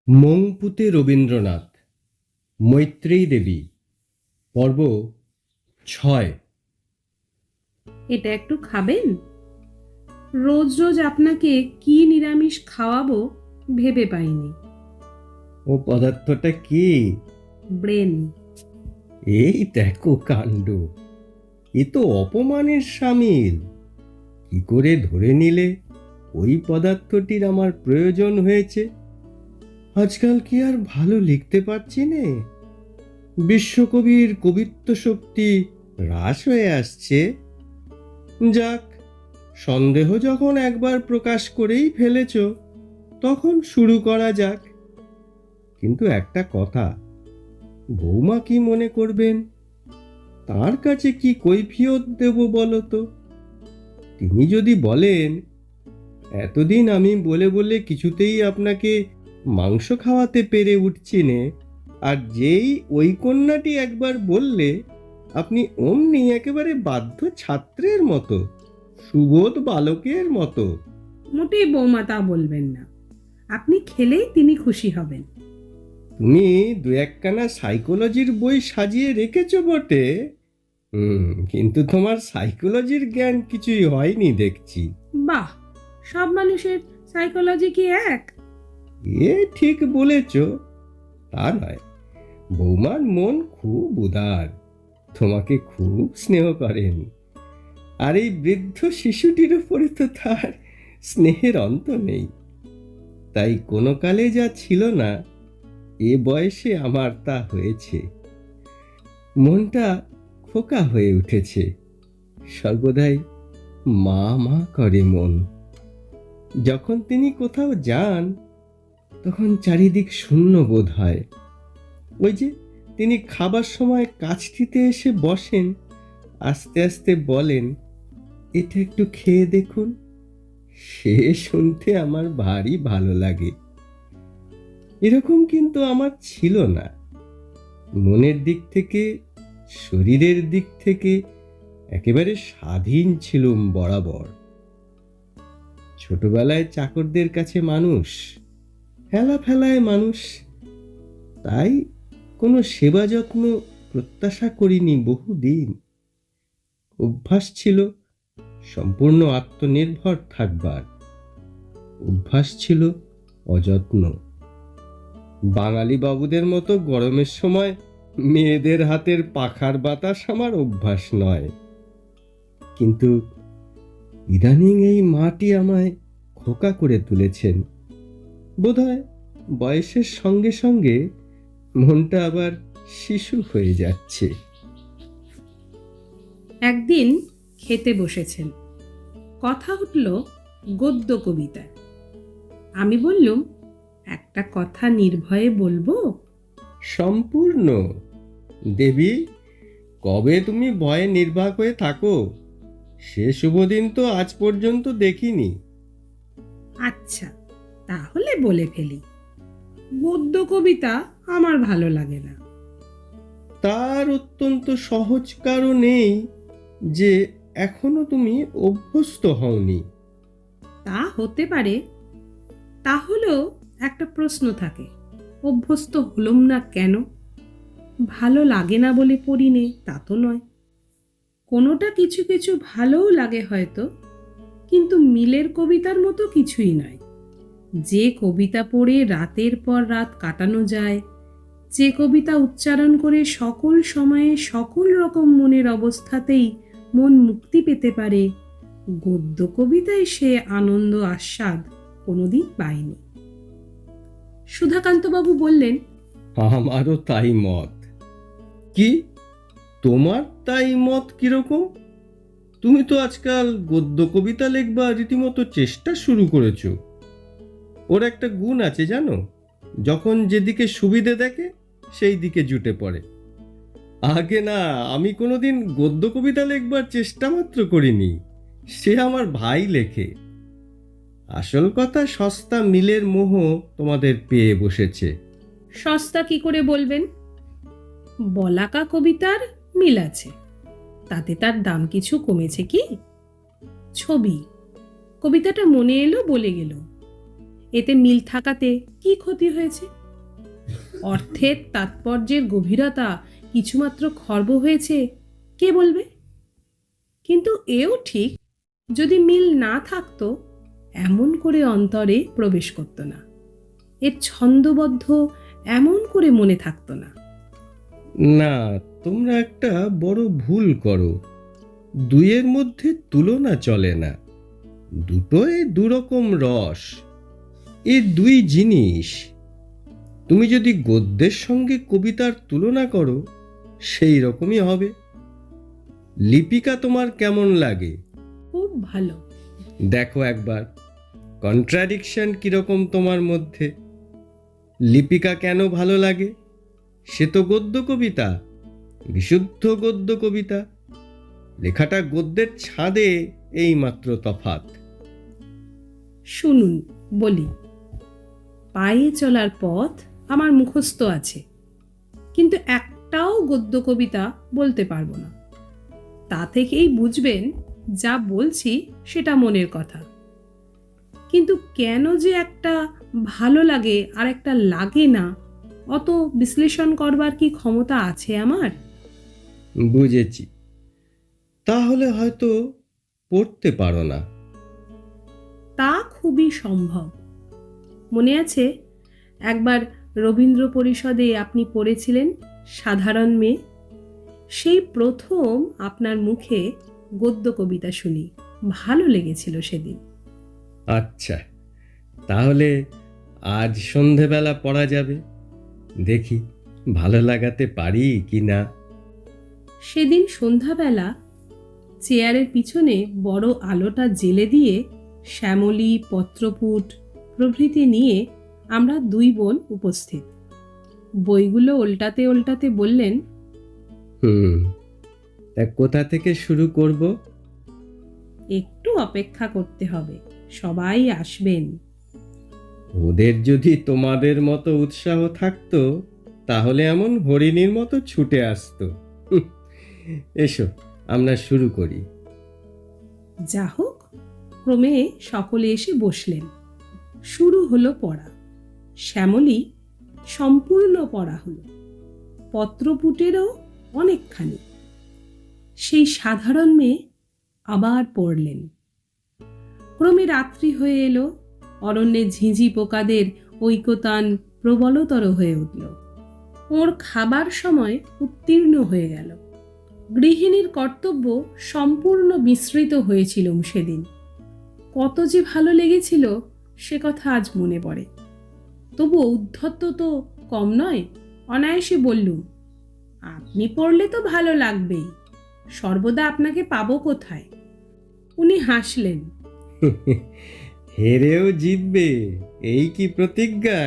মংপুতে রবীন্দ্রনাথ, মৈত্রেয়ী দেবী, পর্ব ৬। এটা একটু খাবেন? রোজ রোজ আপনাকে কি নিরামিষ খাওয়াবো ভেবে পাইনি। ও পদার্থটা কি? ব্রেন। এই দেখো কাণ্ড, এ তো অপমানের সামিল। কি করে ধরে নিলে ওই পদার্থটির আমার প্রয়োজন হয়েছে? আজকাল কি আর ভালো লিখতে পারছি নে? বিশ্বকবির কবিত্ব শক্তি হ্রাস হয়ে আসছে। যাক, সন্দেহ যখন একবার প্রকাশ করেই ফেলেছ, তখন শুরু করা যাক। কিন্তু একটা কথা, বৌমা কি মনে করবেন? তার কাছে কি কৈফিয়ত দেব বলো তো? তিনি যদি বলেন, এতদিন আমি বলে বলে কিছুতেই আপনাকে মাংস খাওয়াতে পেরে উঠছি নে, আর যেই ওই কন্যাটি একবার বললে, আপনি অমনি একেবারে বাধ্য ছাত্রের মতো, সুবোধ বালকের মতো। মোটেই বৌমা তা বলবেন না। আপনি খেলেই তিনি খুশি হবেন। তুমি দু একখানা সাইকোলজির বই সাজিয়ে রেখেছো বটে, কিন্তু তোমার সাইকোলজির জ্ঞান কিছুই হয়নি দেখছি। বাহ, সব মানুষের সাইকোলজি কি এক? এ ঠিক বলেছ। তা নয়, বৌমার মন খুব উদার, তোমাকে খুব স্নেহ করেন। আর এই বৃদ্ধ শিশুটির উপরে তো তার স্নেহের অন্ত নেই। তাই কোনো কালে যা ছিল না, এ বয়সে আমার তা হয়েছে। মনটা খোকা হয়ে উঠেছে, সর্বদাই মা মা করে মন। যখন তিনি কোথাও যান, তখন চারিদিক শূন্য বোধ হয়। ওই যে তিনি খাবার সময় কাছটিতে এসে বসেন, আস্তে আস্তে বলেন, এটা একটু খেয়ে দেখুন, সে শুনতে আমার ভারী ভালো লাগে। এরকম কিন্তু আমার ছিল না। মনের দিক থেকে, শরীরের দিক থেকে একেবারে স্বাধীন ছিলুম বরাবর। ছোটবেলায় চাকরদের কাছে মানুষ, হেলা ফেলায় মানুষ, তাই কোনো সেবা যত্ন প্রত্যাশা করিনি বহুদিন। অভ্যাস ছিল সম্পূর্ণ আত্মনির্ভর থাকবার, অভ্যাস ছিল অযত্ন। বাঙালি বাবুদের মতো গরমের সময় মেয়েদের হাতের পাখার বাতাস আমার অভ্যাস নয়। কিন্তু ইদানিং এই মাটি আমায় খোকা করে তুলেছেন। বোধহয় বয়সের সঙ্গে সঙ্গে মনটা আবার শিশু হয়ে যাচ্ছে। একদিন খেতে বসেছেন, কথা উঠল গদ্য কবিতায়। আমি বললুম, একটা কথা নির্ভয়ে বলবো? সম্পূর্ণ। দেবী, কবে তুমি ভয়ে নির্বাক হয়ে থাকো, সে শুভদিন তো আজ পর্যন্ত দেখিনি। আচ্ছা, তাহলে বলে ফেলি। গদ্য কবিতা আমার ভালো লাগে না। তার অত্যন্ত সহজ কারণ এই যে এখনো তুমি অভ্যস্ত হওনি। তা হতে পারে, তাহলেও একটা প্রশ্ন থাকে, অভ্যস্ত হলুম না কেন? ভালো লাগে না বলে পড়ি নে তা তো নয়। কোনোটা কিছু কিছু ভালোও লাগে হয়তো, কিন্তু মিলের কবিতার মতো কিছুই নয়। যে কবিতা পড়ে রাতের পর রাত কাটানো যায়, যে কবিতা উচ্চারণ করে সকল সময়ে সকল রকম মনের অবস্থাতেই মন মুক্তি পেতে পারে, গদ্য কবিতায় সে আনন্দ আস্বাদ কোনোদিন পায়নি। সুধাকান্তবাবু বললেন, আমারও তাই মত। কি, তোমার তাই মত কিরকম? তুমি তো আজকাল গদ্য কবিতা লিখবার রীতিমতো চেষ্টা শুরু করেছো। ওর একটা গুণ আছে জানো, যখন যেদিকে সুবিধে দেখে সেই দিকে জুটে পড়ে। আগে না, আমি কোনোদিন গদ্য কবিতা লিখবার চেষ্টা মাত্র করিনি, সে আমার ভাই লেখে। আসল কথা, সস্তা মিলের মোহ তোমাদের পেয়ে বসেছে। সস্তা কি করে বলবেন? বলাকা কবিতার মিল আছে, তাতে তার দাম কিছু কমেছে কি? ছবি, কবিতাটা মনে এলো বলে গেল। এতে মিল থাকাতে কি ক্ষতি হয়েছে? অর্থের তাৎপর্যের গভীরতা কিছুমাত্র খর্ব হয়েছে কে বলবে? কিন্তু এও ঠিক, যদি মিল না থাকতো এমন করে অন্তরে প্রবেশ করতো না, এর ছন্দবদ্ধ এমন করে মনে থাকতো না। না, তোমরা একটা বড় ভুল করো। দুইয়ের মধ্যে তুলনা চলে না। দুটোই দুরকম রস। এ দুই জিনিস। তুমি যদি গদ্যের সঙ্গে কবিতার তুলনা করো, সেই রকমই হবে। লিপিকা তোমার কেমন লাগে? খুব ভালো। দেখো একবার কন্ট্রাডিকশন কিরকম তোমার মধ্যে। লিপিকা কেন ভালো লাগে? সে তো গদ্য কবিতা, বিশুদ্ধ গদ্য কবিতা। লেখাটা গদ্যের ছাদে, এই মাত্র তফাৎ। শুনুন বলি, পায়ে চলার পথ আমার মুখস্থ আছে, কিন্তু একটাও গদ্য কবিতা বলতে পারবো না। তা থেকেই বুঝবেন যা বলছি সেটা মনের কথা। কিন্তু কেন যে একটা ভালো লাগে আর একটা লাগে না, অত বিশ্লেষণ করবার কি ক্ষমতা আছে আমার? বুঝেছি। তাহলে হয়তো পড়তে পারো না। তা খুবই সম্ভব। মনে আছে একবার রবীন্দ্র পরিষদে আপনি পড়েছিলেন সাধারণ মেয়ে? সেই প্রথম আপনার মুখে গদ্য কবিতা শুনি, ভালো লেগেছিল সেদিন। আচ্ছা, তাহলে আজ সন্ধেবেলা পড়া যাবে। দেখি ভালো লাগাতে পারি কি না। সেদিন সন্ধ্যাবেলা চেয়ারের পিছনে বড় আলোটা জ্বেলে দিয়ে শ্যামলী, পত্রপুট প্রভৃতি নিয়ে আমরা দুই বোন উপস্থিত। বইগুলো ওল্টাতে ওল্টাতে বললেন, তা কোথা থেকে শুরু করব? একটু অপেক্ষা করতে হবে, সবাই আসবেন। ওদের যদি তোমাদের মতো উৎসাহ থাকতো, তাহলে এমন হরিণীর মতো ছুটে আসতো। এসো, আমরা শুরু করি। যা হোক, ক্রমে সকলে এসে বসলেন। শুরু হলো পড়া। শ্যামলী সম্পূর্ণ পড়া হলো, পত্রপুটেরও অনেকখানি। সেই সাধারণ মেয়ে আবার পড়লেন। ক্রমে রাত্রি হয়ে এলো, অরণ্যে ঝিঁঝি পোকাদের ঐকতান প্রবলতর হয়ে উঠল। ওর খাবার সময় উত্তীর্ণ হয়ে গেল। গৃহিণীর কর্তব্য সম্পূর্ণ বিস্মৃত হয়েছিলুম সেদিন। কত যে ভালো লেগেছিল সে কথা আজ মনে পড়ে। তবু ঔদ্ধত্য তো কম নয়। অনায়াসে বললুম, আপনি পড়লে তো ভালো লাগবেই, সর্বদা আপনাকে পাবো কোথায়? উনি হাসলেন। হেরেও জিতবে, এই কি প্রতিজ্ঞা?